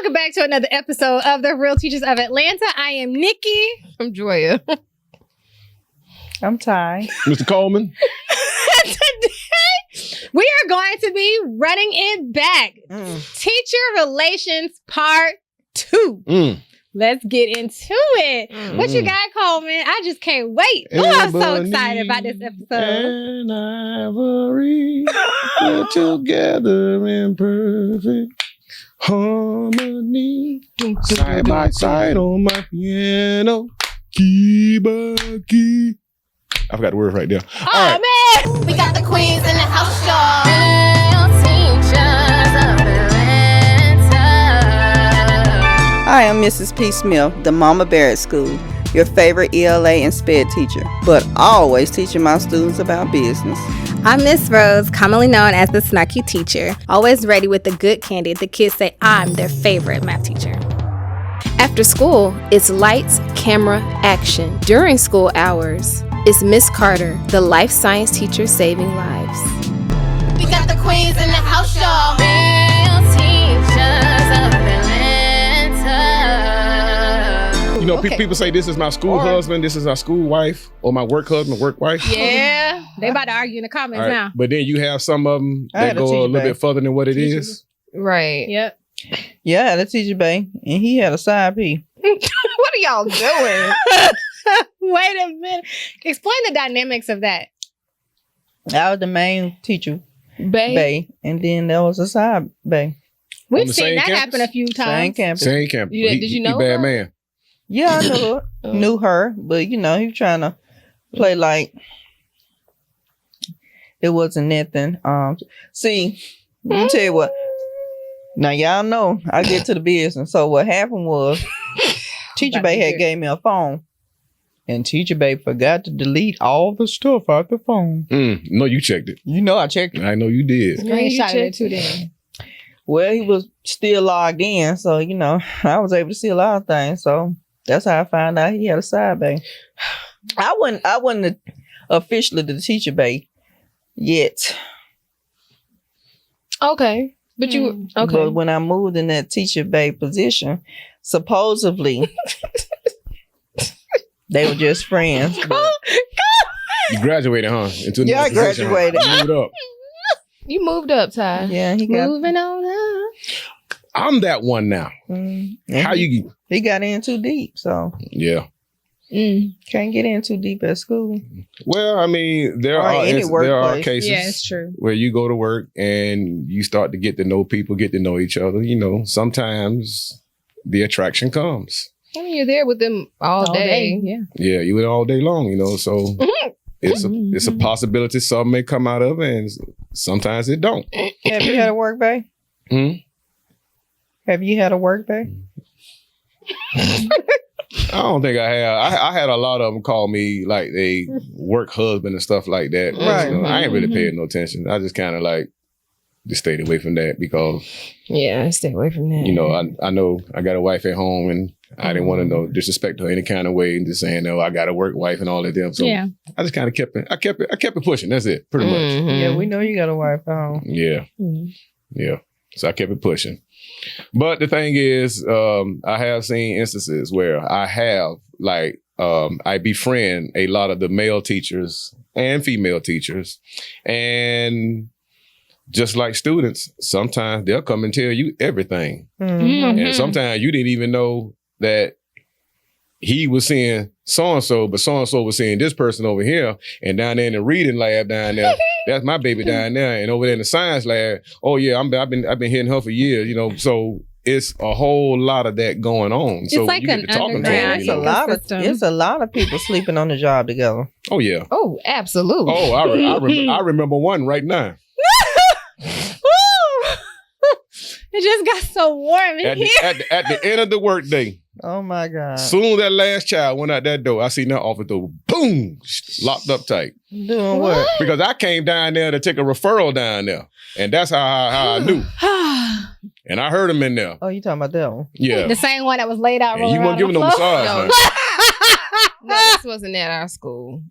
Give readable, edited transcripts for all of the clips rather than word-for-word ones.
Welcome back to another episode of The Real Teachers of Atlanta. I am Nikki. I'm Joya. I'm Ty. Mr. Coleman. Today, we are going to be running it back. Teacher Relations Part 2. Let's get into it. What you got, Coleman? I just can't wait. Oh, I'm so excited about this episode. And ivory, we're together in perfect harmony. Side by side on my piano. Key by key. I forgot the word right there. Oh, right. Man. We got the queens in the house, y'all. Real teachers of Atlanta. I am Mrs. P. Smith, the Mama Bear at school, your favorite ELA and SPED teacher, but always teaching my students about business. I'm Miss Rose, commonly known as the snarky teacher, always ready with the good candy. The kids say I'm their favorite math teacher. After school, it's lights, camera, action. During school hours, it's Miss Carter, the life science teacher saving lives. We got the queens in the house, y'all. Real teachers of Atlanta. You know, people say this is my school husband, this is our school wife, or my work husband, work wife. Yeah, they about to argue in the comments now. But then you have some of them that go a little bit further than what it is. Right. Yep. Yeah, I had a teacher, babe, and he had a side P. What are y'all doing? Wait a minute. Explain the dynamics of that. I was the main teacher, Babe. and then there was a side babe. We've the seen same that campus? happen a few Same times. campus. Same campus. Did you know He bad her? man. Yeah, I knew her. Knew her, but you know, he was trying to play like it wasn't nothing. See, let me tell you what. Now y'all know I get to the business. So what happened was Teacher Bay had gave me a phone. And Teacher Bay forgot to delete all the stuff out the phone. No, you checked it. You know I checked it. I know you did. Screenshot it too then. Well, he was still logged in, so you know I was able to see a lot of things. So that's how I found out he had a side bay. I wasn't officially the Teacher Bay yet. Okay. But you, okay. But when I moved in that Teacher Bay position, supposedly they were just friends. But You graduated, huh? Into yeah, I another position, huh? graduated. You moved up. You moved up, Ty. Yeah, he got. Moving on up. I'm that one now. How you? He got in too deep, so Yeah. can't get in too deep at school. Well, I mean, there are cases Yeah, it's true. where you go to work and you start to get to know people, get to know each other. You know, sometimes the attraction comes. I mean, you're there with them all day. Yeah. Yeah, you went all day long, you know, so it's a possibility something may come out of it, and sometimes it don't. Have you had a work bay? Have you had a work bay? I don't think I have. I had a lot of them call me like they work husband and stuff like that. Right. You know, I ain't really paying no attention. I just kind of like just stayed away from that because, Yeah, stay away from that. you know, I know I got a wife at home and I didn't want to disrespect her any kind of way and just saying, no, I got a work wife and all that them. So Yeah. I just kind of kept it pushing. That's it, pretty much. Yeah, we know you got a wife at home. Yeah. Yeah. So I kept it pushing. But the thing is, I have seen instances where I have I befriend a lot of the male teachers and female teachers. And just like students, sometimes they'll come and tell you everything. And sometimes you didn't even know that he was seeing so-and-so, but so-and-so was seeing this person over here. And down there in the reading lab down there, that's my baby down there. And over there in the science lab, oh yeah, I've been hitting her for years, you know. So it's a whole lot of that going on. It's so like you get an to talking to underground them, It's a lot of people sleeping on the job together. Oh yeah. Oh, absolutely. Oh, I remember one right now. It just got so warm in here. At the end of the workday, Oh my God. soon as that last child went out that door, I seen that office door, boom, locked up tight. Doing what? Because I came down there to take a referral down there. And that's how I knew. And I heard him in there. Oh, you talking about that one? Yeah. The same one that was laid out And rolling you weren't around giving the no floor. massage, No. man. No, this wasn't at our school.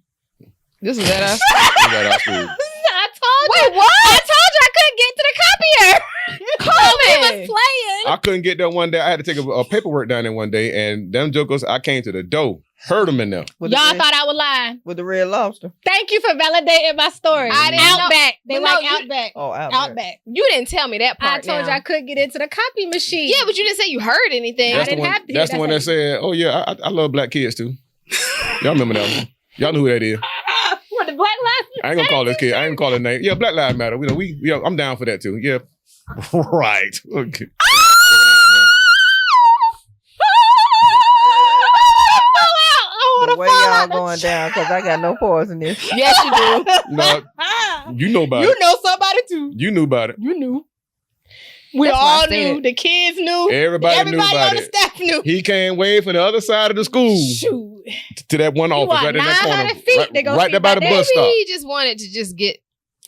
This was at our school. You got our school. I told you. Wait, what? I told you I couldn't get to the copier. Coleman. playing. I couldn't get there one day. I had to take a paperwork down there one day, and them jokers, I came to the door, heard them in there. With the Y'all red- thought I was lying. with the red lobster. Thank you for validating my story. I didn't know- Outback. They But like no, you- Outback. Oh, Outback. You didn't tell me that I part. told you I couldn't get into the copy machine. Yeah, but you didn't say you heard anything. I didn't have to. That's the one that said, "Oh yeah, I love black kids too." Y'all remember that one? Y'all know who that is. What, the Black Lives I ain't gonna call this kid. I ain't gonna call his name. Yeah, Black Lives Matter. I'm down for that too. Yeah, right. Okay. The way y'all going down, because I got no pause in this. Yes, you do. No, you know about You it. know somebody too. You knew about it. You knew. We That's why all I said knew. it. The kids knew. Everybody knew about on the it. staff knew. He came way from the other side of the school Shoot. to that one office walk right in that 900 corner, feet, they gonna right see there by the my bus Maybe stop. he just wanted to just get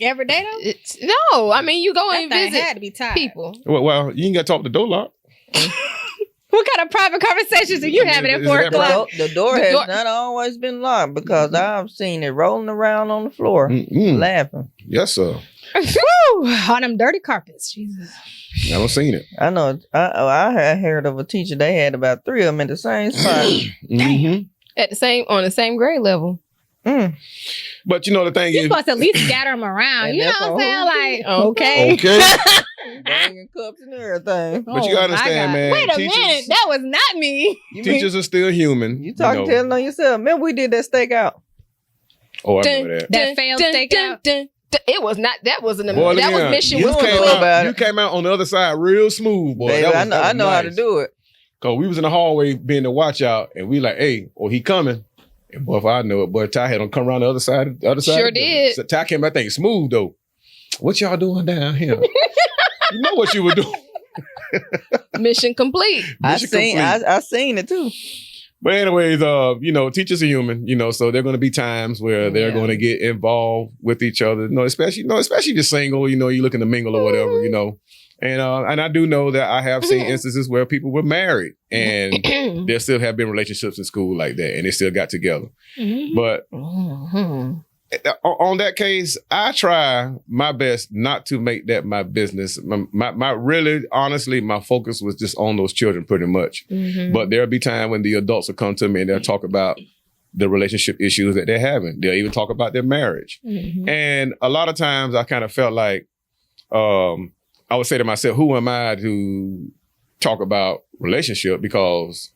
Every day though? it. No, I mean you go That and thing visit had to be tired. people. Well, you ain't got to talk to door lock. What kind of private conversations are you I mean, having at is 4 that o'clock? The door The has door- not always been locked because I've seen it rolling around on the floor, Mm-mm. laughing. Yes, sir. Whew, on them dirty carpets. Jesus. I don't seen it. I know. I had heard of a teacher. They had about 3 of them in the same spot. Mm-hmm. On the same grade level. Mm. But you know the thing You're is, supposed to at least scatter them around. And You know that's what I'm saying? all. Like, Oh, okay. okay. Banging cups and everything. But you gotta my understand, God. man, Wait a teachers- minute. That was not me. You teachers are still human. You talking know. telling on yourself. Remember we did that stakeout. Oh, I remember that. That failed stakeout? It was not. That wasn't a. Boy, that was Leon, mission. you was don't came know complete. about out, it. you came out on the other side real smooth, boy. Baby, That was, I know how to nice. do it. Cause we was in the hallway being the watch out, and we like, hey, he coming. And boy, if I know it, boy, Ty had him come around the other side. Sure of the building. did. So Ty came, I think, smooth though. What y'all doing down here? You know what you were doing. Mission complete. I Mission seen complete. I seen it too. But anyways, teachers are human, so there are going to be times where they're Yeah. going to get involved with each other, especially if you're single, you're looking to mingle or whatever, And I do know that I have seen instances where people were married and there still have been relationships in school like that and they still got together. Mhm. But Mhm. on that case, I try my best not to make that my business. My really, honestly, my focus was just on those children pretty much. Mhm. But there'll be time when the adults will come to me and they'll talk about the relationship issues that they're having. They'll even talk about their marriage. Mhm. And a lot of times I kind of felt like I would say to myself, who am I to talk about relationship? Because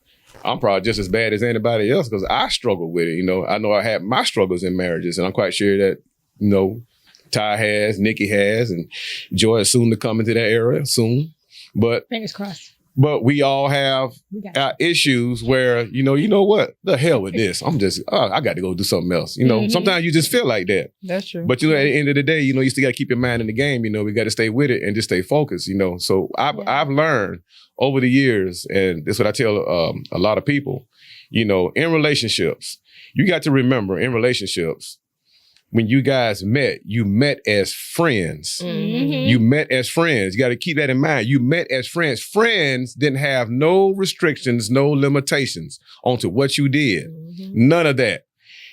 I'm probably just as bad as anybody else because I struggle with it. I know I had my struggles in marriages and I'm quite sure that, Ty has, Nikki has, and Joy is soon to come into that era soon. But Fingers crossed. we all have We got our issues where, you know what? The hell with this. I'm just, I got to go do something else. Mhm. Sometimes you just feel like that. That's true. But at the end of the day, you still got to keep your mind in the game. We got to stay with it and just stay focused. So I've learned over the years, and this is what I tell a lot of people. In relationships, you got to remember in relationships when you guys met, you met as friends. Mhm. You met as friends. You got to keep that in mind. You met as friends. Friends didn't have no restrictions, no limitations onto what you did. None of that.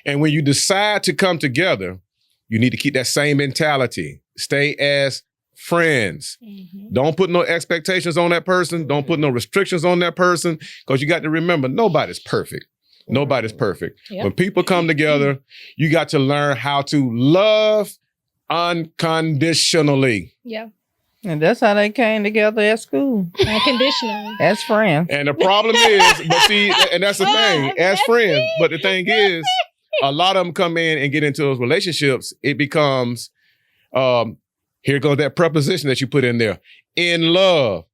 And when you decide to come together, you need to keep that same mentality. Stay as friends. Mhm. Don't put no expectations on that person. Don't put no restrictions on that person because you got to remember, nobody's perfect. Nobody's perfect. Yep. When people come together, you got to learn how to love unconditionally. Yeah. And that's how they came together at school. Unconditionally. As friends. And the problem is, but see, and that's the thing, as That's friends. But the thing is, a lot of them come in and get into those relationships. It becomes, here goes that preposition that you put in there, in love.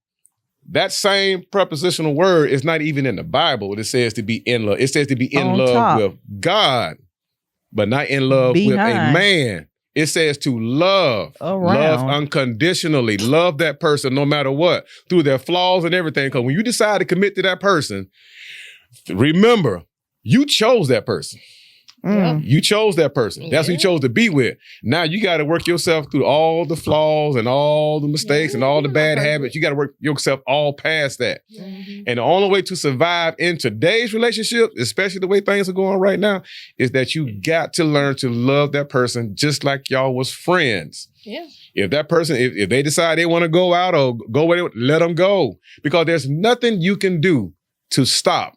That same prepositional word is not even in the Bible. It says to be in love. It says to be in On love top. with God, but not in love with a Behind. man. It says to love, Around. love unconditionally, love that person no matter what, through their flaws and everything. Because when you decide to commit to that person, remember, you chose that person. You chose that person. That's who you chose to be with. Now you got to work yourself through all the flaws and all the mistakes and all the bad habits. You got to work yourself all past that. And the only way to survive in today's relationship, especially the way things are going right now, is that you got to learn to love that person just like y'all was friends. Yeah. If that person, if they decide they want to go out or go away, let them go. Because there's nothing you can do to stop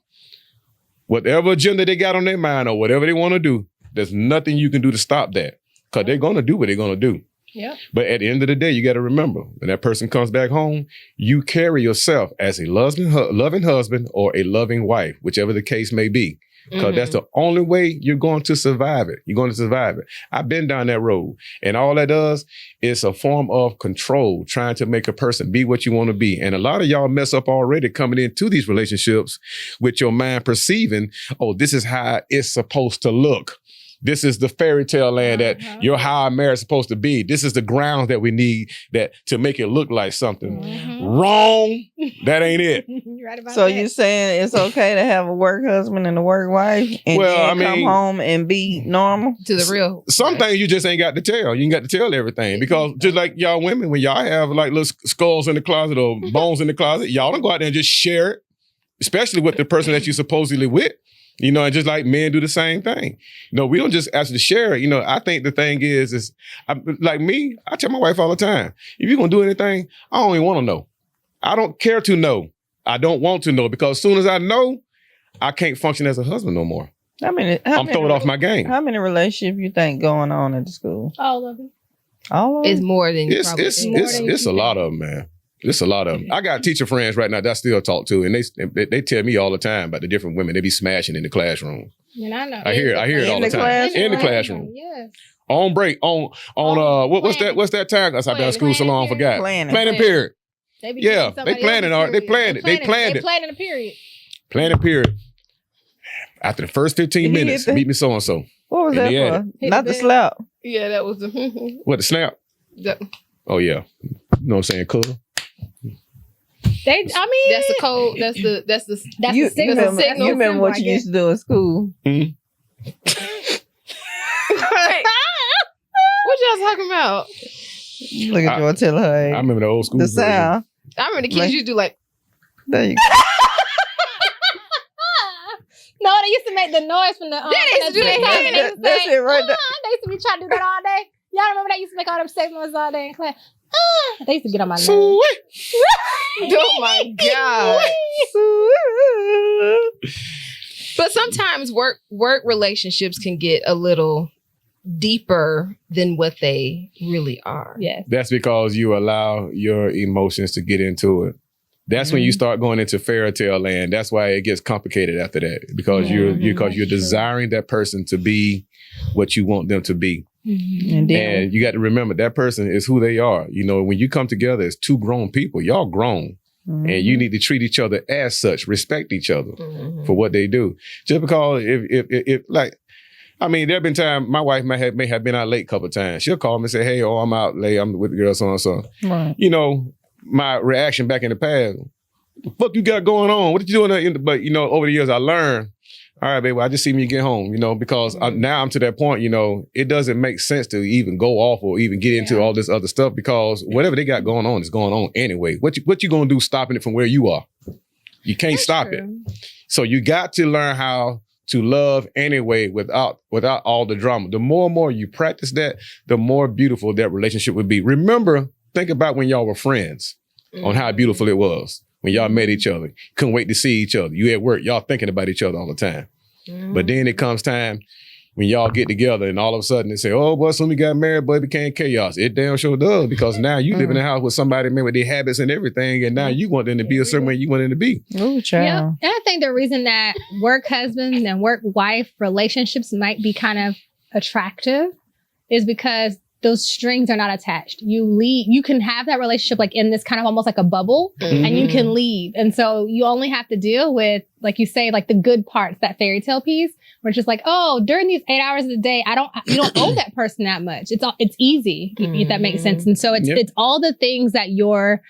whatever agenda they got on their mind or whatever they want to do. There's nothing you can do to stop that. Because they're going to do what they're going to do. Yeah. But at the end of the day, you got to remember, when that person comes back home, you carry yourself as a loving husband or a loving wife, whichever the case may be. Because that's the only way you're going to survive it. You're going to survive it. I've been down that road. And all that does is a form of control, trying to make a person be what you want to be. And a lot of y'all mess up already coming into these relationships with your mind perceiving, oh, this is how it's supposed to look. This is the fairy tale land that your how our marriage is supposed to be. This is the grounds that we need that to make it look like something. Wrong. That ain't it. You're right about So that. you saying it's okay to have a work husband and a work wife and then come home and be normal? To the real. Some things you just ain't got to tell. You ain't got to tell everything. Because just like y'all women, when y'all have like little skulls in the closet or bones in the closet, y'all don't go out there and just share it, especially with the person that you supposedly with. You know, and just like men do the same thing. You know, we don't just ask to share it. You know, I think the thing is like me, I tell my wife all the time, if you're going to do anything, I don't even want to know. I don't care to know. I don't want to know because as soon as I know, I can't function as a husband no more. I'm throwing off my game. How many relationships you think going on at the school? All of them. All of them? It's more than you probably think. It's a lot of them, man. It's a lot of them. I got teacher friends right now that I still talk to, and they tell me all the time about the different women they be smashing in the classroom. And I know. I hear it all the time. In the classroom. Yes. On break. What's that time? I've been in school so long, I forgot. Planning period. They they planning it. They planned it. They planning a period. Planning period. After the first 15 minutes, meet me so-and-so. What was that for? Not the slap. Yeah, that was the... What, the snap? Oh, yeah. You know what I'm saying? Cool. That's the code. That's the signal. You remember what you used to do in school? Mm-hmm. What y'all talking about? Look at you telling her. I remember the old school. The sound. I remember the kids used to do like. There you go. No, they used to make the noise from the. They used to do that. That's it right there. They used to be trying to do that all day. Y'all remember they used to make all them sex noises all day in class? They used to get on my nerves. Oh my God. But sometimes work relationships can get a little deeper than what they really are. Yes. That's because you allow your emotions to get into it. That's when you start going into fairy tale land. That's why it gets complicated after that. Because you're desiring that person to be what you want them to be. And you got to remember that person is who they are. You know, when you come together as two grown people, y'all grown. And you need to treat each other as such, respect each other for what they do. Just because if like, I mean, there have been times my wife may have been out late a couple of times. She'll call me and say, hey, I'm out late. I'm with the girl, so and so. Right. You know, my reaction back in the past, what the fuck you got going on? What you doing? But, you know, over the years I learned, all right, baby, I just see when you get home, you know, because now I'm to that point, you know, it doesn't make sense to even go off or even get into all this other stuff because whatever they got going on is going on anyway. What you gonna do stopping it from where you are? You can't stop it. So you got to learn how to love anyway without all the drama. The more and more you practice that, the more beautiful that relationship would be. Remember, think about when y'all were friends on how beautiful it was. When y'all met each other, couldn't wait to see each other. You at work, y'all thinking about each other all the time. But then it comes time when y'all get together and all of a sudden they say, oh, boy, soon we got married, boy, it became chaos. It damn sure does because now you live in a house with somebody, man, with their habits and everything, and now you want them to be a certain way you want them to be. Oh, child. Yeah. And I think the reason that work husband and work wife relationships might be kind of attractive is because those strings are not attached. You can have that relationship like in this kind of almost like a bubble and you can leave. And so you only have to deal with, like you say, like the good parts, that fairy tale piece where it's just like, oh, during these 8 hours of the day, you don't owe that person that much. It's easy, if that makes sense. And so it's all the things that you're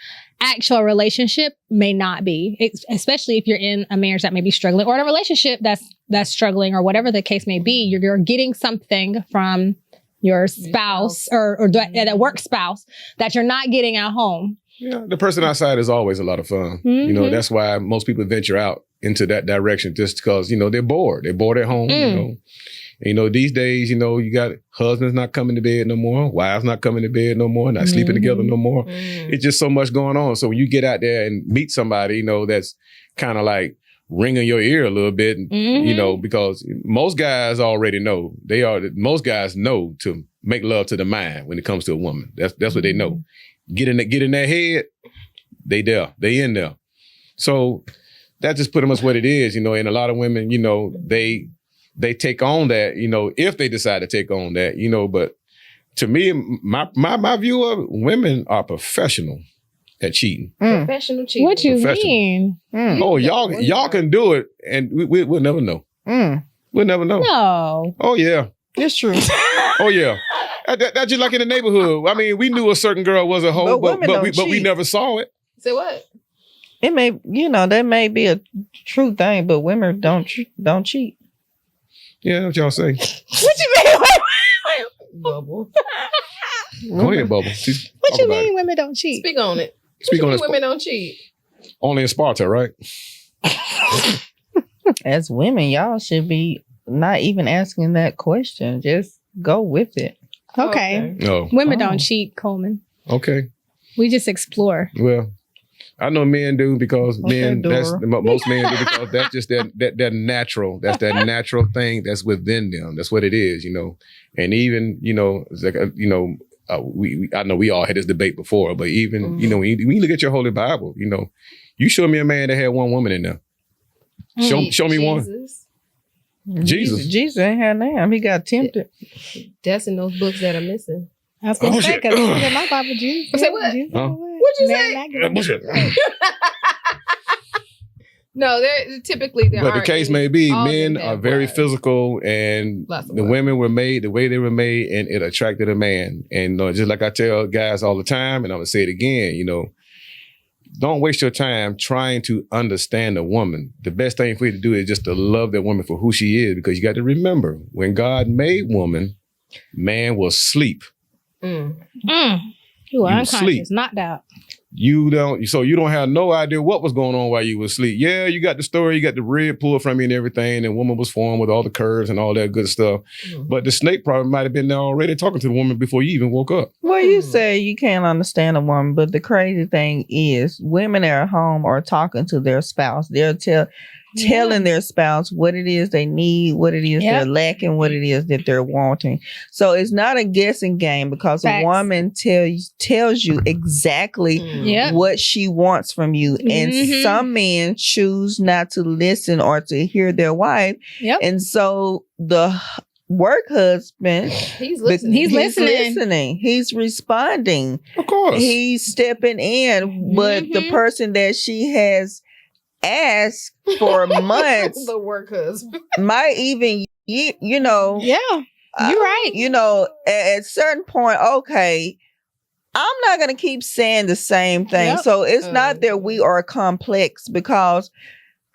actual relationship may not be, especially if you're in a marriage that may be struggling or in a relationship that's struggling or whatever the case may be. You're getting something from your spouse or that work spouse that you're not getting at home. Yeah, the person outside is always a lot of fun. You know, that's why most people venture out into that direction, just because, you know, they're bored. They're bored at home, you know. And, you know, these days, you know, you got husbands not coming to bed no more, wives not coming to bed no more, not sleeping together no more. It's just so much going on. So when you get out there and meet somebody, you know, that's kind of like ringing your ear a little bit, you know, because most guys already know. Most guys know to make love to the mind when it comes to a woman. That's what they know. Get in their head, they in there. So that's just pretty much what it is, you know. And a lot of women, you know, they take on that, you know, if they decide to take on that, you know. But to me, my view of women are professional at cheating. Professional cheating. What you mean? Oh, y'all can do it, and we'll never know. We'll never know. No. Oh yeah, It's true. oh yeah. That's just like in the neighborhood. I mean, we knew a certain girl was a hoe, but we never saw it. Say what? It may, you know, that may be a true thing, but women don't cheat. Yeah, what y'all say? What you mean? Wait. Bubble. Go ahead, Bubble. What you mean women don't cheat? Speak on it. Speak on What it. you mean women don't cheat? Only in Sparta, right? As women, y'all should be not even asking that question. Just go with it. Okay. No. Women don't cheat, Coleman. Okay. We just explore. Well, I know men do because Okay, most men do because that's just that natural. That's that natural thing that's within them. That's what it is, you know. And even, you know, it's like, you know, I know we all had this debate before, but even, you know, when you look at your Holy Bible, you know, you show me a man that had one woman in there. Show me one. Jesus. Jesus ain't had name. He got tempted. That's in those books that are missing. I was going to say, because in my Bible, Jesus. Say what? Jesus, Huh? What'd you Mary say? Magdalene. Bullshit. No, there typically there But the aren't case any- may be, all men men are have very wives. physical, and Lots of the wives. women were made the way they were made, and it attracted a man. And just like I tell guys all the time, and I'm gonna say it again, you know, don't waste your time trying to understand a woman. The best thing for you to do is just to love that woman for who she is, because you got to remember, when God made woman, man will sleep. You You are unconscious, sleep. knocked out. You don't have no idea what was going on while you were asleep. Yeah, you got the story, you got the rib pulled from you and everything, and woman was formed with all the curves and all that good stuff. But the snake probably might have been there already talking to the woman before you even woke up. Well, you say you can't understand a woman, but the crazy thing is women at home are talking to their spouse. They're telling their spouse what it is they need, what it is they're lacking, what it is that they're wanting. So it's not a guessing game, because Facts. a woman tells you exactly what she wants from you. And some men choose not to listen or to hear their wife. And so the work husband, He's listening. He's listening. He's responding. Of course. He's stepping in. But the person that she has asked for months The work husband. might even, you know, Yeah, you're right. you know, at a certain point, okay, I'm not going to keep saying the same thing. So it's not that we are complex, because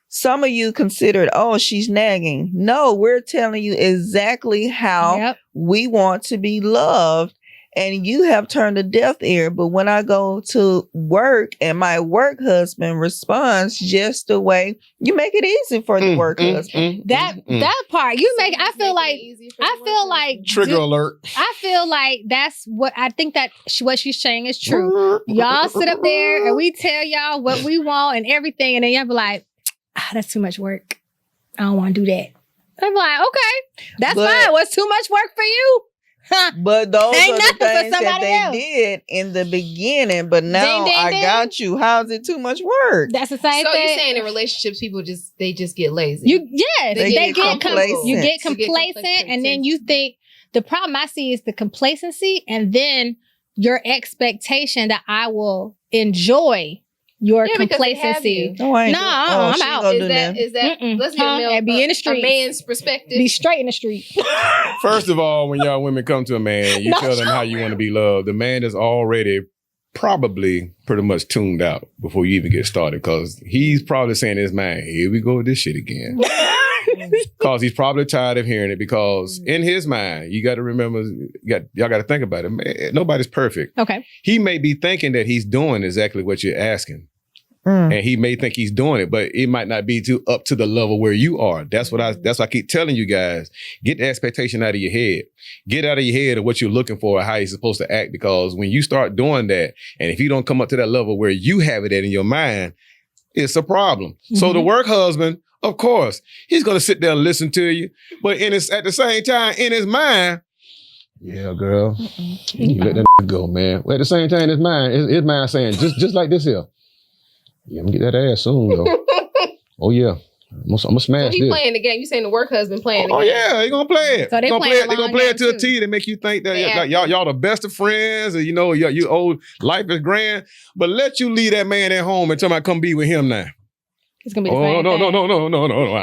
some of you considered, oh, she's nagging. No, we're telling you exactly how we want to be loved. And you have turned a deaf ear. But when I go to work and my work husband responds just the way, you make it easy for the work husband. That part you make. I feel like Trigger alert. I feel like that's what I think that what she's saying is true. Y'all sit up there and we tell y'all what we want and everything, and then y'all be like, that's too much work. I don't want to do that. I'm like, okay, that's fine. What's too much work for you? But those Ain't are the nothing for things that somebody they else. did in the beginning. But now Ding, ding, I ding. got you. How's it too much work? That's the same So thing. you're saying in relationships, people just get lazy. They get complacent. You get They get complacent, and then you think the problem I see is the complacency, and then your expectation that I will enjoy your Yeah, because they have complacency. you. No, I ain't Nah, doing- I'm she out. gonna Is do that nothing. let's get a male, And be in the a streets. man's perspective. Be straight in the street. First of all, when y'all women come to a man, you tell them how you want to be loved. The man is already probably pretty much tuned out before you even get started, because he's probably saying in his mind, here we go with this shit again. Because he's probably tired of hearing it, because in his mind, you got to remember, y'all got to think about it. Man, nobody's perfect. Okay. He may be thinking that he's doing exactly what you're asking. And he may think he's doing it, but it might not be up to the level where you are. That's what I keep telling you guys. Get the expectation out of your head. Get out of your head of what you're looking for and how you're supposed to act, because when you start doing that, and if you don't come up to that level where you have it in your mind, it's a problem. So the work husband, of course, he's going to sit there and listen to you, but at the same time, in his mind, yeah, girl, you let that go, man. Well, at the same time, his mind saying, just like this here. Yeah, I'm gonna get that ass soon, though. Oh, yeah. I'm gonna smash So this. playing the game. You saying the work husband playing the game. Oh, yeah, he gonna play it. So they gonna play it to a T to make you think that y'all the best of friends, and you old life is grand. But let you leave that man at home and tell him I come be with him now. It's gonna be the same No.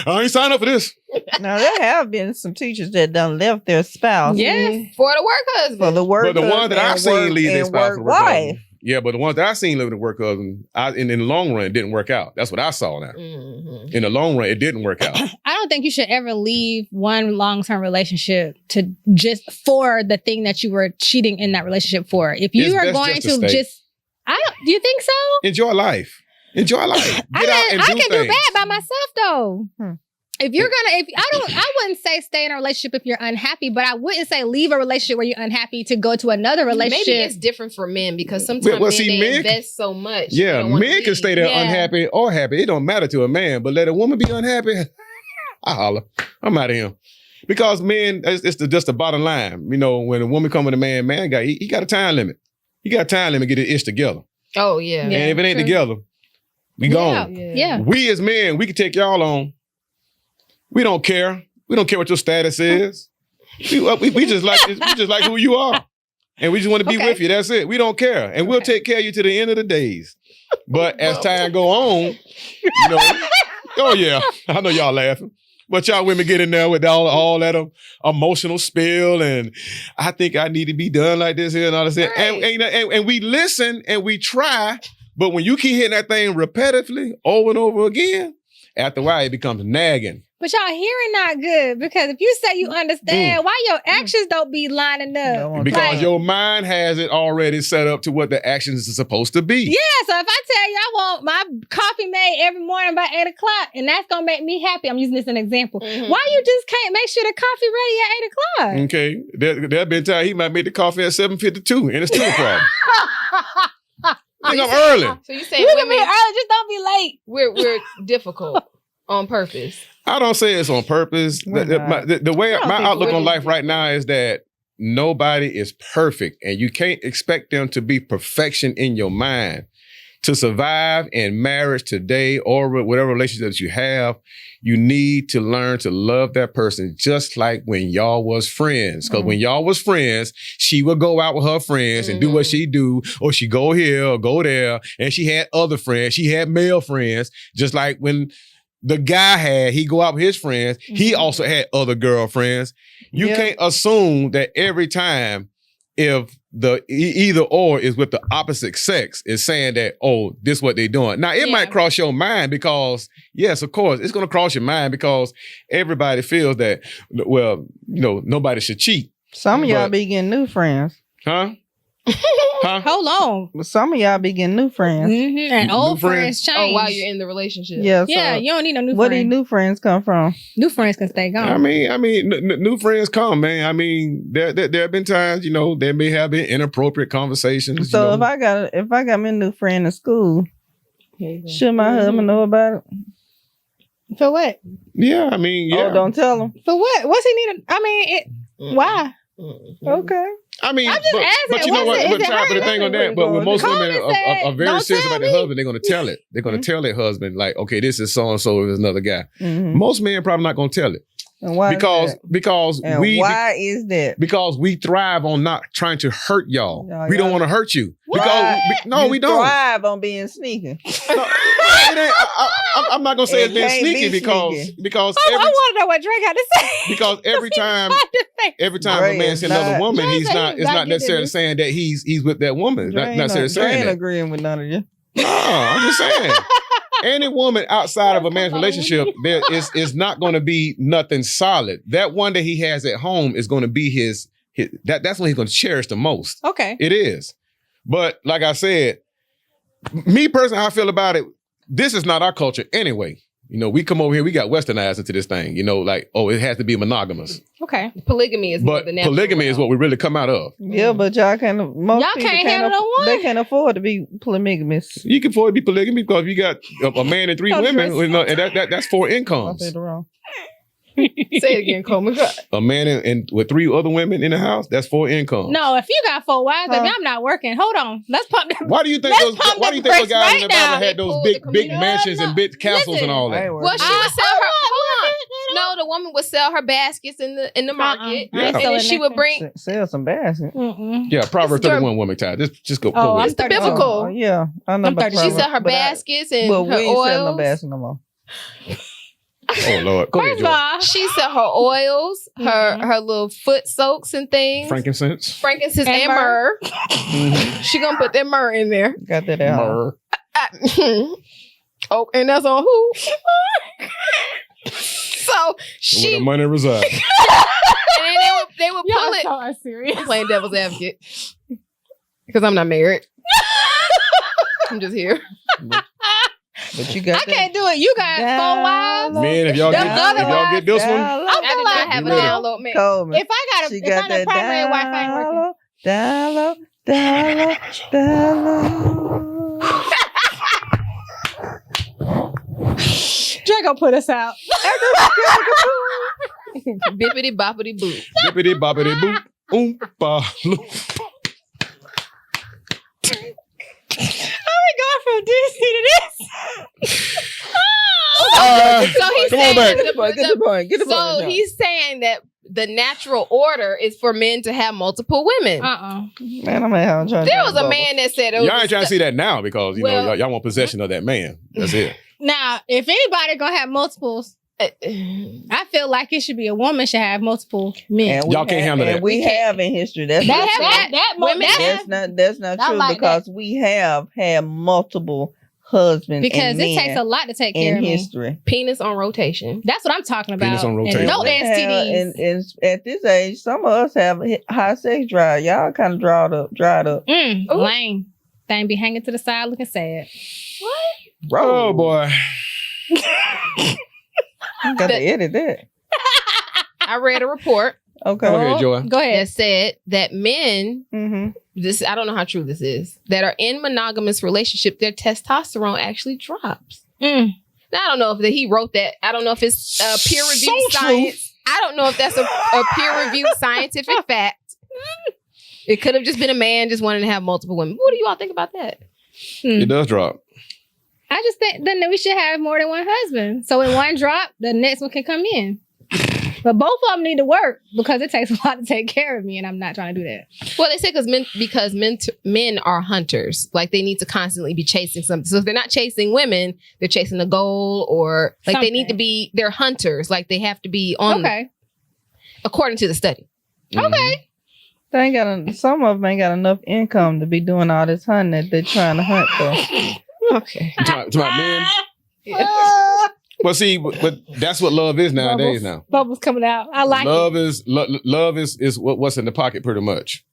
I ain't signed up for this. Now, there have been some teachers that done left their spouse. Yes. For the work husband. For the work But the ones that I've seen leave their spouse for the work husband. wife. Yeah, but the ones that I seen living the work husband, in the long run, it didn't work out. That's what I saw now. In the long run, it didn't work out. I don't think you should ever leave one long-term relationship to just for the thing that you were cheating in that relationship for. If you are going to do you think so? Enjoy life. Get out and I do can things. do bad by myself though. If you're gonna, I wouldn't say stay in a relationship if you're unhappy, but I wouldn't say leave a relationship where you're unhappy to go to another relationship. Maybe it's different for men, because sometimes men invest so much. Yeah, men can stay there unhappy or happy. It don't matter to a man, but let a woman be unhappy, I holler. I'm out of here. Because men, it's just the bottom line. When a woman come with a man he got a time limit. He got a time limit to get his ish together. Oh, yeah. And if it ain't together, we gone. Yeah. We as men, we can take y'all on. We don't care. We don't care what your status is. We just like who you are. And we just want to be with you. That's it. We don't care. And we'll take care of you to the end of the days. But as time go on, oh yeah, I know y'all laughing. But y'all women get in there with all that emotional spill, and I think I need to be done like this here and all this. Right. And we listen and we try, but when you keep hitting that thing repetitively over and over again, after a while it becomes nagging. But y'all hearing not good, because if you say you understand, why your actions don't be lining up? Because your mind has it already set up to what the actions are supposed to be. Yeah, so if I tell you I want my coffee made every morning by 8 o'clock, and that's going to make me happy, I'm using this as an example, why you just can't make sure the coffee ready at 8 o'clock? Okay, there been time he might make the coffee at 7:52, and it's still a problem. I think I'm early. So you say you women, can be early, just don't be late. We're difficult on purpose. I don't say it's on purpose. The way my outlook on life right now is that nobody is perfect, and you can't expect them to be perfection in your mind. To survive in marriage today or whatever relationship that you have, you need to learn to love that person just like when y'all was friends. Because when y'all was friends, she would go out with her friends and do what she do, or she go here or go there, and she had other friends. She had male friends, just like when the guy he go out with his friends, he also had other girlfriends. You can't assume that every time if the either or is with the opposite sex is saying that, oh, this what they doing. Now, it might cross your mind because, yes, of course, it's going to cross your mind because everybody feels that, well, nobody should cheat. Some of y'all be getting new friends. Huh? Hold on. But some of y'all be getting new friends. And old friends change. Oh, while you're in the relationship. Yeah, you don't need no new friends. Where do new friends come from? New friends can stay gone. I mean, new friends come, man. I mean, there have been times, there may have been inappropriate conversations. So if I got me a new friend in school, should my husband know about it? For what? Yeah, I mean, yeah. Oh, don't tell him. For what? What's he need? Why? Okay. I mean, I'm just asking, but you know what? But the thing on that, but when most women are very serious about their husband, they're going to tell it. They're going to tell their husband, like, okay, this is so and so, is another guy. Most men probably not going to tell it. And why because and why is that? Because we thrive on not trying to hurt y'all. No, we don't y'all- want to hurt you. You We don't. thrive on being sneaky. No, I'm not gonna say it's It being can't sneaky be because I want to know what Drake had to say. because every time Dre a man is sees another not- woman, Dre he's said not. he's It's not not necessarily getting saying that he's with that woman. Not necessarily saying ain't that. agreeing with none of you. No, I'm just saying. Any woman outside of a man's relationship, there is not going to be nothing solid. That one that he has at home is going to be his that's what he's going to cherish the most. Okay. It is. But like I said, me personally, how I feel about it, this is not our culture anyway. You know, we come over here, we got westernized into this thing, you know, like, oh, it has to be monogamous. Okay. Polygamy is But the natural polygamy is realm. what we really come out of. Yeah, but y'all can't. Most Y'all people can't handle no one? They can't afford to be polygamous. You can afford to be polygamy because you got a man and 3 Oh, women, Chris. you know, and that's 4 I incomes. said it wrong. Say it again, Coleman. A man and with 3 other women in the house, that's 4 incomes. No, if you got 4 wives, baby, Huh? I'm not working. Hold on. Let's pump that. Why do you think Let's those pump guys in the the Bible brakes right had now. those They big pulled the mansions community. and big castles Listen. and all I that? ain't Well, working. she would sell her. Hold on. No. No, the woman would sell her baskets in the market, I ain't Yeah. and then selling she would nothing. bring. Sell some baskets. Mm-mm. Yeah, Proverbs It's the- 31 woman time. Just go. Oh, go with I'm it. The 30. biblical. Oh, yeah, I know I'm about 30. She Proverbs, sell her but baskets and But her we ain't selling no oils. baskets no more. Oh Lord, go ahead, First of Joy. all, She sell her oils, her little foot soaks and things. Frankincense, Frankincense And and myrrh. myrrh. She gonna put that myrrh in there. Got that out. myrrh. Oh, and that's on who? So Where she, the and money resides. then they would y'all pull it. so unserious. I'm playing devil's advocate because I'm not married. I'm just here. But you got I can't do it. You got 4 wives. Men, if y'all Them get other this one, I I feel did like not have a You ready? download man. Coleman. if I got She if got I'm a that primary wife, I ain't working. Download. Draco put us out. Bippity boppity boop. bippity boppity boop, oompa loop. How we going from Disney to this? So he's Come on saying back. Get the point. Get the point. so he's saying that the natural order is for men to have multiple women. Man, I'm at home trying There to was a man that said it was Y'all ain't trying to see that now because you know Well- y'all want possession of that man. That's it. Now, if anybody gonna have multiples, I feel like it should be a woman should have multiple men. And we Y'all can't have- handle that. And we have in history. That's not true. Women That's not Not true like because we have had multiple husbands because and it takes a men lot to take care in of me. history. penis on rotation. That's what I'm talking about. Penis on And rotation. no We have- STDs. and at this age, some of us have high sex drive. Y'all kind of dried up. Mm, Ooh. lame. Thing be hanging to the side looking sad. Oh boy. Got to edit that. I read a report Okay. Go ahead, Joy. Go ahead. that said that men, Mm-hmm. this I don't know how true this is, that are in monogamous relationship, their testosterone actually drops. Mm. Now, I don't know if he wrote that. I don't know if it's peer reviewed So true. science. I don't know if that's a peer reviewed scientific fact. It could have just been a man just wanting to have multiple women. What do you all think about that? It does drop. I just think then we should have more than one husband. So when one drop, the next one can come in. But both of them need to work because it takes a lot to take care of me, and I'm not trying to do that. Well, they say because men are hunters. Like they need to constantly be chasing something. So if they're not chasing women, they're chasing a goal, or like they need to be. They're hunters. Like they have to be on. Okay. According to the study. Okay. They ain't got some of them ain't got enough income to be doing all this hunting that they're trying to hunt for. Okay. To my men. Well, see, but that's what love is nowadays. Now, Bubbles coming out. I like love it. is love is what's in the pocket, pretty much.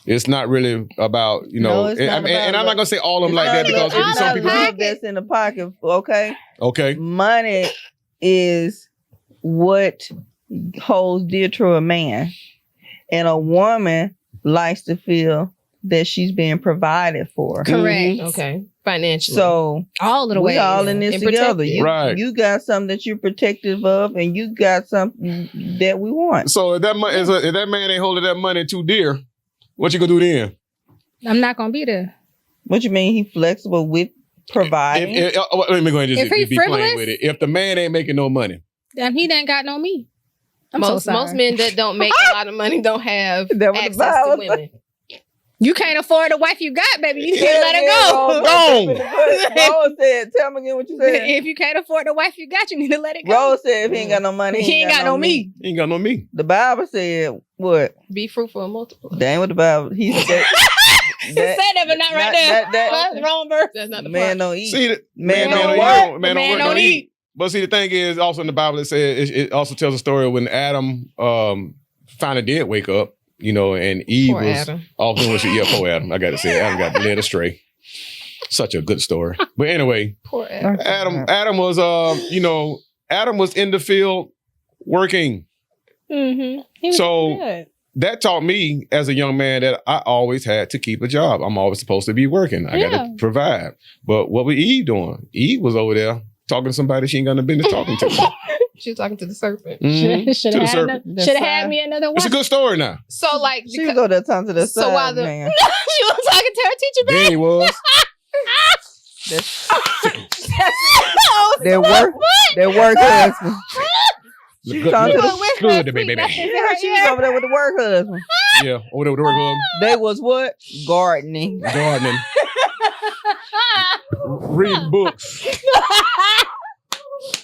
It's not really about No, it's not and about I'm not love. gonna say all of them It's like that not because love- maybe it's some not people. love that's in the pocket. Okay, Okay, money is what holds dear to a man, and a woman likes to feel that she's being provided for. Correct. Okay. Financially. So All of the we ways. all in this And together. protected. Right. You got something that you're protective of, and you got something that we want. so if that if that man ain't holding that money too dear, what you gonna do then? I'm not gonna be there. What you mean? He flexible with providing? Let me go ahead and If just he be playing frivolous? with it. If the man ain't making no money, Then he done got no me. I'm so most sorry. men that don't make a lot of money don't have That what the access to Bible women. You can't afford the wife you got, baby. You need to Yeah, let her yeah, go. Rose said, tell me again what you said. If you can't afford the wife you got, you need to let it go. Rose said if he ain't got no money, He ain't got no me. He ain't got no me. The Bible said what? Be fruitful and multiply. That ain't what the Bible. He said. He said that, but not right there. that- Wrong verse. That's not the Man part. don't eat. See, Man don't don't work. work. Man Man don't eat. But see, the thing is, also in the Bible, it says it also tells a story when Adam finally did wake up, you know, and Eve Poor was Adam. off doing shit. Yeah, poor Adam. I got to say, Adam got led astray. Such a good story. But anyway, Poor Adam. Adam was, Adam was in the field working. Mm-hmm. So- good. That taught me as a young man that I always had to keep a job. I'm always supposed to be working. I got Yeah. to provide. But what was Eve doing? Eve was over there talking to somebody she ain't got no business talking to. She was talking to the serpent. Mhm. Should To the have serpent. had me another one. It's a good story now. So like, She was over there talking to the So side, while the- man. She was talking to her teacher, Then he was. Their work husband. She Good- talking to good- the good, baby. Yeah, she was over there with the work husband. Yeah, over there with the work husband. They was what? Gardening. Gardening. Reading books.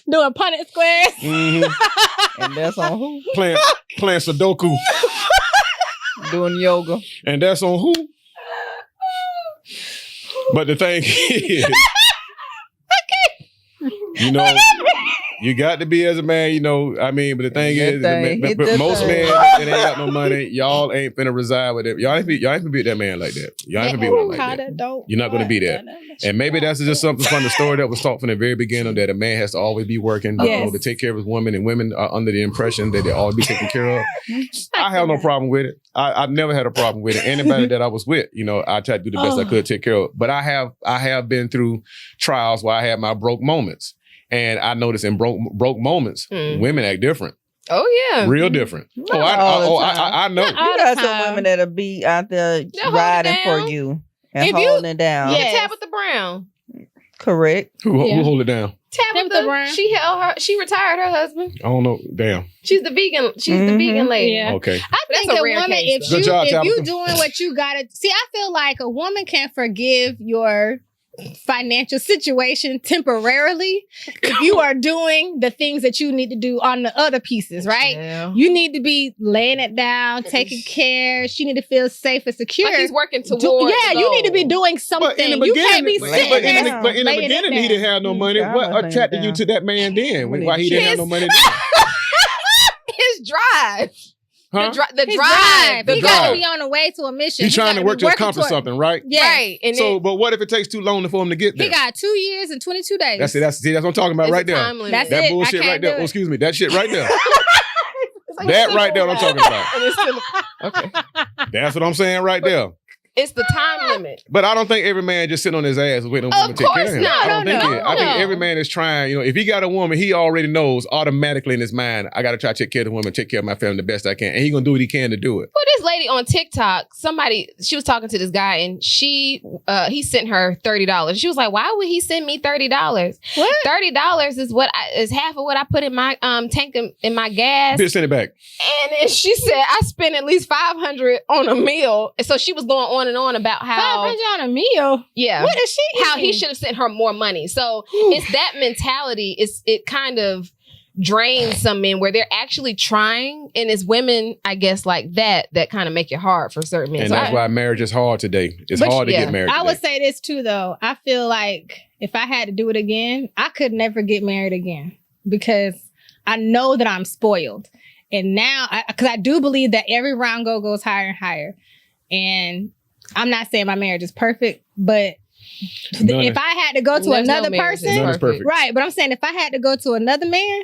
Doing Punnett squares. Mm-hmm. And that's on who? Playing Sudoku. Doing yoga. And that's on who? But the thing is, you know, you got to be as a man, you know. I mean, but the thing That is, thing, hit but that most thing. men that ain't got no money, y'all ain't finna reside with it. Y'all ain't finna be with that man like that. Y'all ain't finna be with him like that. You're not gonna be that. And maybe that's just something from the story that was taught from the very beginning that a man has to always be working, you know, Yes. to take care of his woman, and women are under the impression that they always be taken care of. I have no problem with it. I've never had a problem with it. Anybody that I was with, you know, I tried to do the best I could to take care of. But I have been through trials where I had my broke moments. And I noticed in broke moments, women act different. Oh yeah. Real different. Not all the time. I know. Not all You got the some time. women that'll be out there They'll hold riding it for down. you and If you- holding it down. Yeah. Yeah. Yes. Tabitha Brown. Correct. Who hold it down? Tabitha Brown. She retired her husband. I don't know. Damn. She's the vegan. She's the Mhm. vegan lady. Yeah. Okay. I That's think a a rare woman, case, if though. you Good job, if you Tabitha. doing what you gotta see, I feel like a woman can forgive your financial situation temporarily if you are doing the things that you need to do on the other pieces, right? Yeah. You need to be laying it down, taking care. She need to feel safe and secure. Like he's working towards. Yeah, the you need to be goal. doing something. But in the You beginning, can't be but sitting in the- there but in the laying it beginning, he down. didn't have no money. God, What laying it attracted you down. to that man then? When Why he didn't have no money then? His drive. Huh? The His drive. The He got to drive. be on the way to a mission. He's trying gotta to work be to working accomplish toward- something, right? Yeah. Right. And So, then but what if it takes too long for him to get there? He got 2 years and 22 days. That's it. That's what I'm talking about it's right a there. time limit. That's That it. I bullshit can't right there. do Oh, it. excuse me. That shit right there. It's like That a right there, what I'm simple talking about. And it's still okay. That's what I'm saying right there. It's the time limit. But I don't think every man just sitting on his ass waiting on a woman to take care of him. not. I don't think No, it. I think no. every man is trying. You know, if he got a woman, he already knows automatically in his mind, I got to try to take care of the woman, take care of my family the best I can, and he gonna do what he can to do it. Well, this lady on TikTok, she was talking to this guy, and he sent her $30. She was like, "Why would he send me $30? What? $30 is half of what I put in my tank in my gas." Bitch, send it back. And then she said, "I spent at least $500 on a meal." And so she was going on and on about how, 500 on a meal. yeah, What is she how he eating? should have sent her more money. So it's that mentality. It kind of drains some men where they're actually trying, and it's women, I guess, like that kind of make it hard for certain men. And So that's why marriage is hard today. It's But hard to yeah, get married. I would today. say this too, though. I feel like if I had to do it again, I could never get married again because I know that I'm spoiled. And now, because I do believe that every round goes higher and higher. And I'm not saying my marriage is perfect, but None if I had to go to There's no another marriage that's person, None is perfect. right? But I'm saying if I had to go to another man,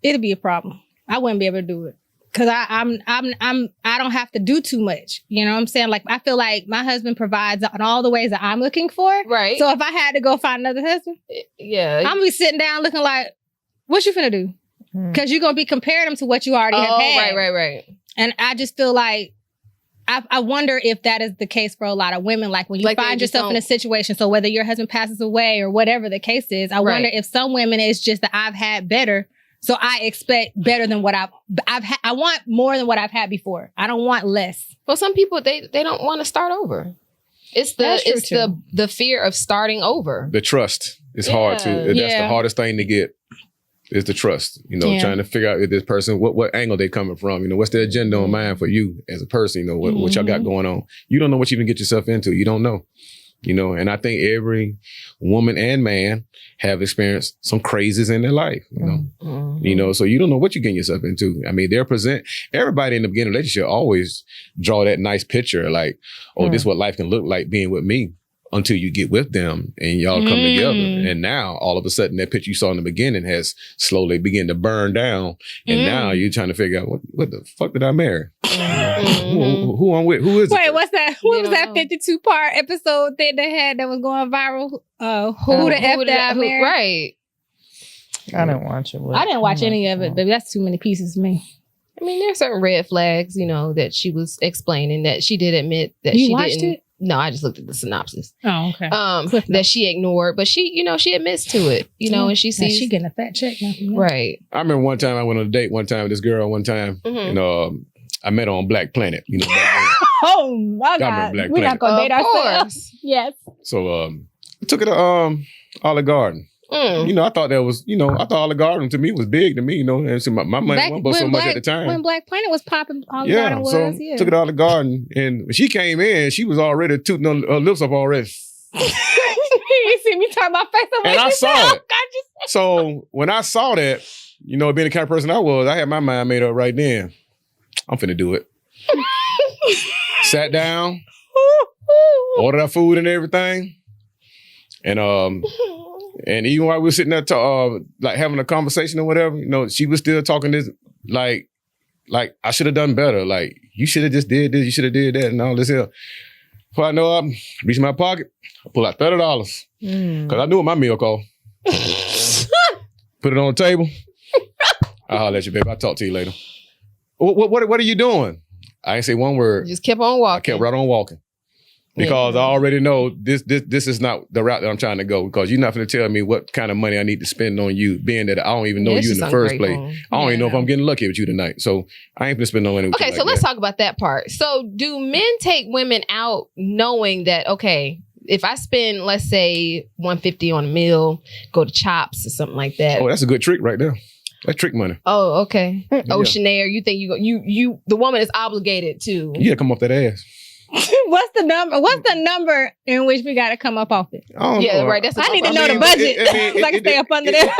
it'd be a problem. I wouldn't be able to do it because I don't have to do too much. You know what I'm saying? Like I feel like my husband provides in all the ways that I'm looking for. right. So if I had to go find another husband, yeah. I'm gonna be sitting down looking like, what you finna do? Because you're gonna be comparing them to what you already have had. right. And I just feel like I wonder if that is the case for a lot of women. Like when you Like they find just yourself in a don't- situation, so whether your husband passes away or whatever the case is, I Right. wonder if some women it's just that I've had better, So I expect better than what I want more than what I've had before. I don't want less. Well, some people they don't want to start over. It's the fear of starting over. The trust is hard too. That's the hardest thing to get. Is the trust, trying to figure out if this person, what angle they coming from, what's their agenda on mind for you as a person, what y'all got going on. You don't know what you even get yourself into. You don't know, and I think every woman and man have experienced some crazies in their life, so you don't know what you're getting yourself into. I mean, everybody in the beginning of the relationship always draw that nice picture like, this is what life can look like being with me. Until you get with them and y'all come together. And now, all of a sudden, that picture you saw in the beginning has slowly begun to burn down. And now you're trying to figure out, what the fuck did I marry? Who I'm with? Who is it? Wait, what's that? What was that 52-part episode thing they had that was going viral? Who the F did I marry? Right. I didn't watch it. I didn't watch any of it, but that's too many pieces for me. I mean, there's certain red flags, that she was explaining that she did admit that you she watched didn't. It? No, I just looked at the synopsis. Oh, okay. That she ignored, but she, she admits to it, and she sees she getting a fat check now. Right. I remember one time I went on a date with this girl and I met her on Black Planet. Oh my God, we're not gonna date ourselves. Yes. So I took her to Olive Garden. I thought that was, I thought Olive Garden to me was big to me, and so my money wasn't but so much at the time. When Black Planet was popping, Olive Garden was, took it to Olive Garden, and when she came in, she was already tooting her lips up already. You see me turn my face away. And I saw it. So when I saw that, being the kind of person I was, I had my mind made up right then. I'm finna do it. Sat down, ordered our food and everything, and even while we were sitting there, having a conversation or whatever, she was still talking this, like I should have done better. Like, you should have just did this, you should have did that, and all this here. Before I know it, I reach my pocket, I pull out $30. Because I knew what my meal cost. Put it on the table. I'll holler at you, baby. I'll talk to you later. What are you doing? I ain't say one word. You just kept on walking. I kept right on walking. Because I already know this is not the route that I'm trying to go, because you're not going to tell me what kind of money I need to spend on you, being that I don't even know you in the first place. I don't even know if I'm getting lucky with you tonight. So I ain't going to spend no money with you. Okay, so let's talk about that part. So do men take women out knowing that, okay, if I spend, let's say, $150 on a meal, go to Chops or something like that. Oh, that's a good trick right there. That's trick money. Oh, okay. Oceanair, you think you the woman is obligated to. Yeah, come off that ass. What's the number? What's the number in which we got to come up off it? Know. Right. That's I need to know the budget. I stay up under there.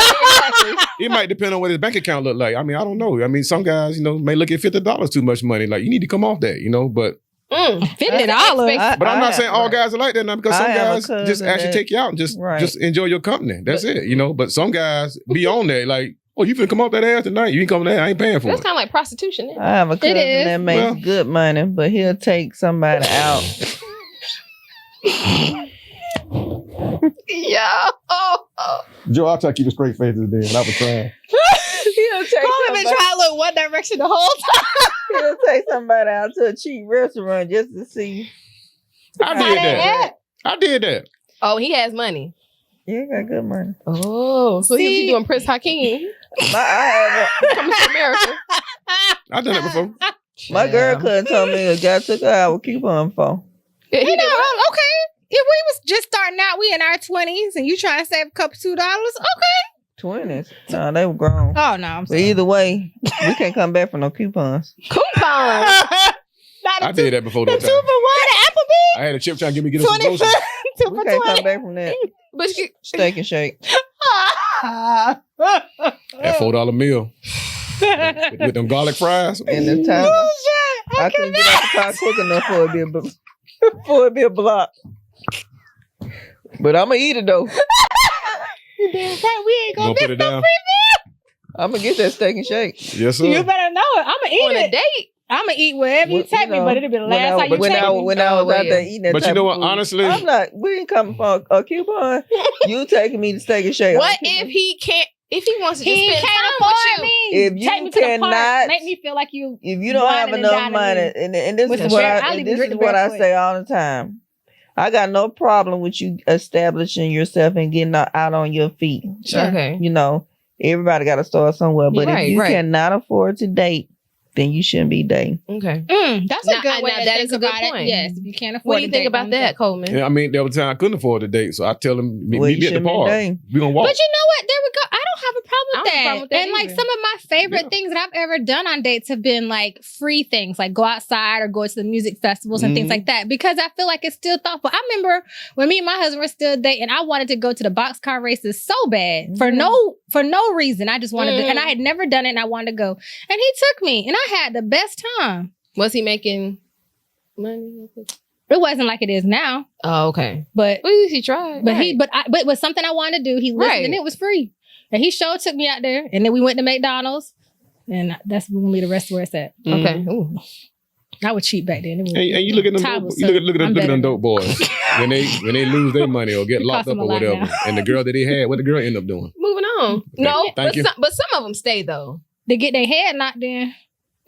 It might depend on what his bank account look like. I mean, I don't know. I mean, some guys, may look at $50 too much money. Like, you need to come off that, but. $50. But I'm not saying all guys are like that now, because some guys just actually take you out and just enjoy your company. That's it, But some guys be on that, like, oh, you finna come off that ass tonight? You ain't coming there, I ain't paying for it. That's kind of like prostitution. Isn't it? I have a cousin that makes good money, but he'll take somebody out. Yeah. Joe, I'll try to keep a straight face today, and I was trying. I've been trying to look one direction the whole time. He'll take somebody out to a cheap restaurant just to see. I did that. Oh, he has money. Yeah, got good money. Oh, so he doing Prince Hakeem. Coming to America. I've done it before. My girl couldn't tell me a guy took her out with coupon for. Okay. If we was just starting out, we in our 20s, and you trying to save a couple $2, okay. 20s? No, they were grown. Oh, no, I'm But sorry. either way, we can't come back for no coupons. Coupons? I did that before that time. 2 for $1 at Applebee's? I had a chip trying to get some 20 groceries. 2 We for can't 20. come back from that. But Steak and shake. At $4 meal. with them garlic fries. And the time I couldn't get out the car quick enough for it to be a block. But I'm going to eat it, though. You damn right, we ain't gonna put it down. I'm going to get that steak and shake. Yes, sir. You better know it. I'm gonna eat on it. a date. I'm gonna eat wherever you take me, but it'll be the last time you take me. When I was out there eating that But you know what, food, honestly, I'm not, we ain't coming for a coupon. You taking me to steak and shake. What if he can't, if he wants to just He spend can't time afford with you? me. If you Take me to the park. cannot- Make me feel like you. If you don't have whining and enough dining money, me. and this With is the what shirt, I'll I, even this drink is the what I barefoot. say all the time. I got no problem with you establishing yourself and getting out on your feet. Okay. You know, everybody got to start somewhere. But Right, if you right. cannot afford to date, then you shouldn't be dating. Okay. That's a good way now to that think is a good about it. point. Yes, if you can't afford What do you to think date, about don't that, date. Coleman? Yeah, I mean, there was a time I couldn't afford a date, so I tell them meet Well, me you at the shouldn't be park. dating. We gonna walk. But you know what? There we go. I don't have a problem with I don't have a that. problem with that And like either. some of my favorite Yeah. things that I've ever done on dates have been like free things, like go outside or go to the music festivals and things like that. Because I feel like it's still thoughtful. I remember when me and my husband were still dating, I wanted to go to the boxcar races so bad for no reason. I just wanted to, and I had never done it, and I wanted to go. And he took me, and I had the best time. Was he making money? It wasn't like it is now, Oh, okay. but Well, at least he tried. But Right. but it was something I wanted to do. He listened Right. and it was free. And he sure took me out there. And then we went to McDonald's. And that's gonna be the rest of where it's at. Okay. Ooh. I was cheap back then. It was- And you look at them, time dope, was you so- look at I'm them better dope boys when they lose their money or get It locked costs up them or a lot whatever, now. and the girl that he had, what the girl end up doing? Moving on. No, Thank you. but some of them stay though. They get their head knocked in.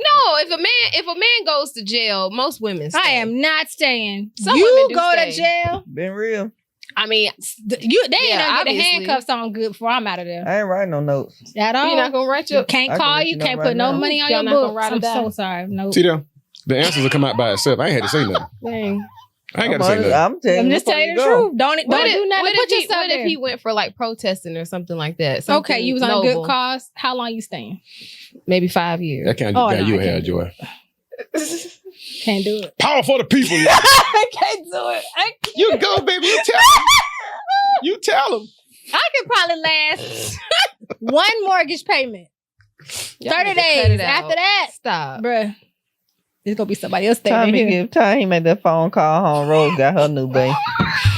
No, if a man goes to jail, most women stay. I am not staying. Some You women do go to stay. jail. Been real. I mean, They ain't Yeah, gonna get the obviously. handcuffs on good before I'm out of there. I ain't writing no notes. At all. you're not gonna write You your. can't I can call let you, you know can't right put no now. money on Y'all your not gonna books. ride or I'm die? so sorry. No. See there, the answers will come out by itself. I ain't had to say nothing. Dang. I ain't got to say nothing. I'm telling I'm you just before telling you the go. truth. Don't do nothing. Put yourself What there. if he went for like protesting or something like that? Okay, Something you was on a noble. good cause. How long you staying? Maybe 5 years. That kind Oh, of guy no, you I had, can't do Joy. Can't do it. Power for the people. I can't do it. You go, baby. You tell him. You tell him. I could probably last one mortgage payment. Y'all 30 need to cut days. it out. After that, Stop. bruh, there's gonna be somebody else Time staying he here. made that phone call home. Rose got her new baby.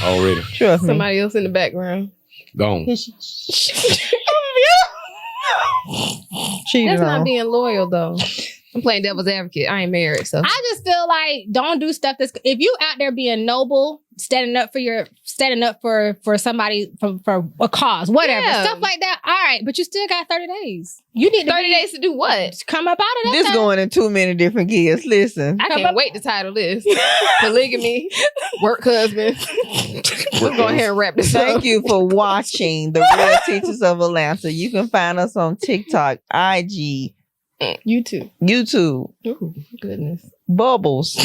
Already Trust me. Somebody else in the background. gone. Cheated That's not on. being loyal though. I'm playing devil's advocate. I ain't married, so I just feel like don't do stuff that's if you out there being noble, standing up for somebody for a cause, whatever, Yeah. stuff like that. All right, but you still got 30 days. You need to 30 days to do what? come up out of that. This time. going in too many different gears. Listen. I Come can't up- wait to title this. Polygamy, work husband. We're going ahead and wrap this up. Thank you for watching The Real Teachers of Atlanta. You can find us on TikTok, IG, You too. YouTube, Ooh, goodness. Bubbles.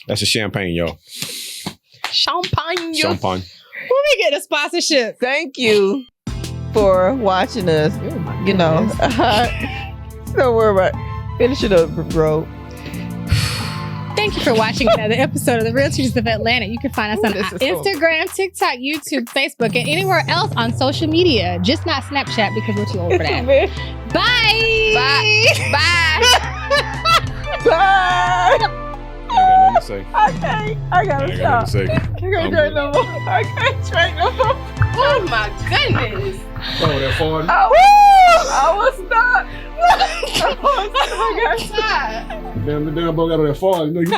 That's a champagne, y'all. Champagne. Champagne. When we get a sponsorship. Thank you for watching us. Oh my You know, don't worry about it. Finish it up, bro. Thank you for watching another episode of The Real Teachers of Atlanta. You can find us on This is so- Instagram, TikTok, YouTube, Facebook, and anywhere else on social media. Just not Snapchat because we're too old for that. Bye. Bye. Bye. Bye. I ain't got nothing to say. I I gotta ain't got nothing to say. I can't drink no more. I can't drink no more. Oh my goodness. Oh, that far. I was stuck. I got stuck. Damn, the damn boy got on that far. You know, you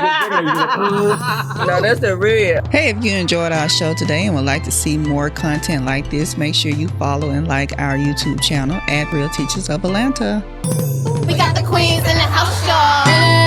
No, that's the real. Hey, if you enjoyed our show today and would like to see more content like this, make sure you follow and like our YouTube channel at Real Teachers of Atlanta. We got the queens in the house, y'all.